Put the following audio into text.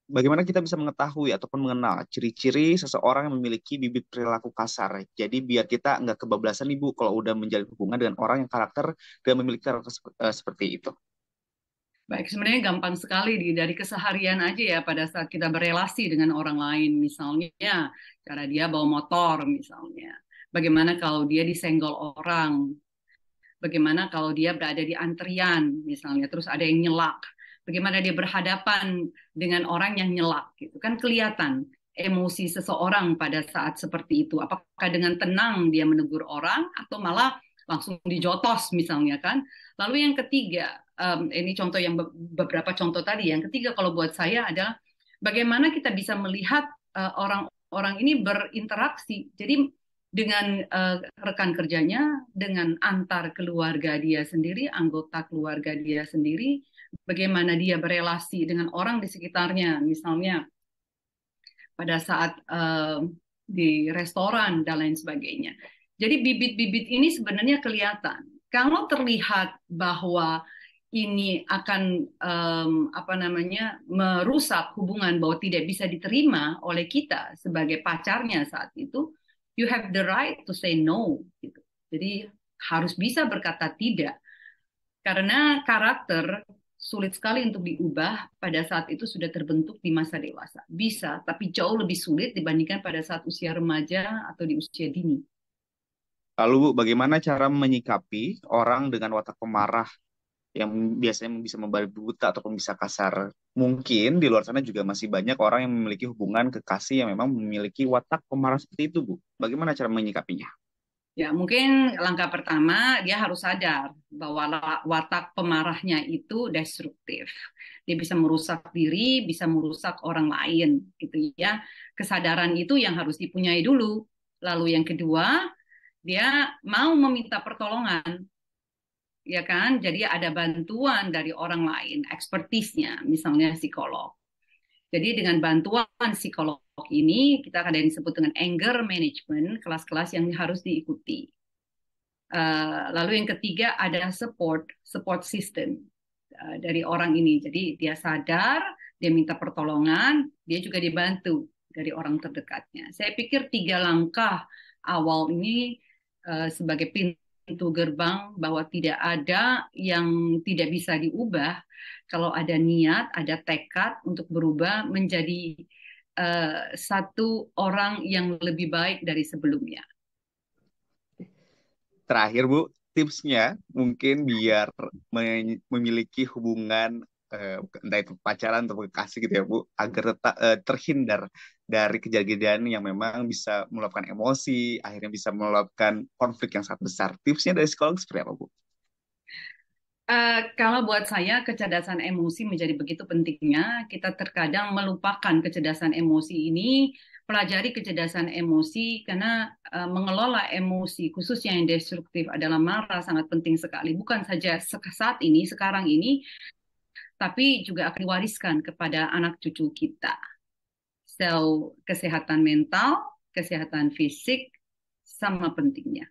bagaimana kita bisa mengetahui ataupun mengenal ciri-ciri seseorang yang memiliki bibit perilaku kasar. Jadi biar kita nggak kebablasan Ibu kalau udah menjalin hubungan dengan orang yang karakter dan memiliki karakter seperti itu. Baik, sebenarnya gampang sekali dari keseharian aja ya pada saat kita berelasi dengan orang lain. Misalnya, cara dia bawa motor misalnya. Bagaimana kalau dia disenggol orang? Bagaimana kalau dia berada di antrian misalnya, terus ada yang nyelak? Bagaimana dia berhadapan dengan orang yang nyelak gitu. Kan kelihatan emosi seseorang pada saat seperti itu. Apakah dengan tenang dia menegur orang atau malah langsung dijotos misalnya kan. Lalu yang ketiga, ini contoh yang beberapa contoh tadi. Yang ketiga kalau buat saya adalah bagaimana kita bisa melihat orang-orang ini berinteraksi. Jadi dengan rekan kerjanya, dengan antar keluarga dia sendiri, anggota keluarga dia sendiri, bagaimana dia berelasi dengan orang di sekitarnya, misalnya pada saat di restoran dan lain sebagainya. Jadi bibit-bibit ini sebenarnya kelihatan. Kalau terlihat bahwa ini akan apa namanya merusak hubungan bahwa tidak bisa diterima oleh kita sebagai pacarnya saat itu, you have the right to say no gitu. Jadi harus bisa berkata tidak karena karakter sulit sekali untuk diubah pada saat itu sudah terbentuk di masa dewasa. Bisa, tapi jauh lebih sulit dibandingkan pada saat usia remaja atau di usia dini. Lalu Bu, bagaimana cara menyikapi orang dengan watak pemarah yang biasanya bisa membabi buta ataupun bisa kasar? Mungkin di luar sana juga masih banyak orang yang memiliki hubungan kekasih yang memang memiliki watak pemarah seperti itu, Bu. Bagaimana cara menyikapinya? Ya, mungkin langkah pertama dia harus sadar bahwa watak pemarahnya itu destruktif. Dia bisa merusak diri, bisa merusak orang lain, gitu ya. Kesadaran itu yang harus dipunyai dulu. Lalu yang kedua, dia mau meminta pertolongan, ya kan? Jadi ada bantuan dari orang lain, ekspertisnya, misalnya psikolog. Jadi dengan bantuan psikolog ini, kita ada yang disebut dengan anger management, kelas-kelas yang harus diikuti. Lalu yang ketiga ada support system dari orang ini. Jadi dia sadar, dia minta pertolongan, dia juga dibantu dari orang terdekatnya. Saya pikir tiga langkah awal ini sebagai pintu gerbang bahwa tidak ada yang tidak bisa diubah kalau ada niat, ada tekad untuk berubah menjadi satu orang yang lebih baik dari sebelumnya. Terakhir, Bu, tipsnya mungkin biar memiliki hubungan entah itu pacaran atau kekasih gitu ya, Bu, agar tetap terhindar dari kejadian yang memang bisa meluapkan emosi, akhirnya bisa meluapkan konflik yang sangat besar. Tipsnya dari psikolog seperti apa, Bu? Kalau buat saya kecerdasan emosi menjadi begitu pentingnya, kita terkadang melupakan kecerdasan emosi ini, pelajari kecerdasan emosi karena mengelola emosi, khususnya yang destruktif adalah marah sangat penting sekali. Bukan saja saat ini, sekarang ini, tapi juga akan diwariskan kepada anak cucu kita. So, kesehatan mental, kesehatan fisik, sama pentingnya.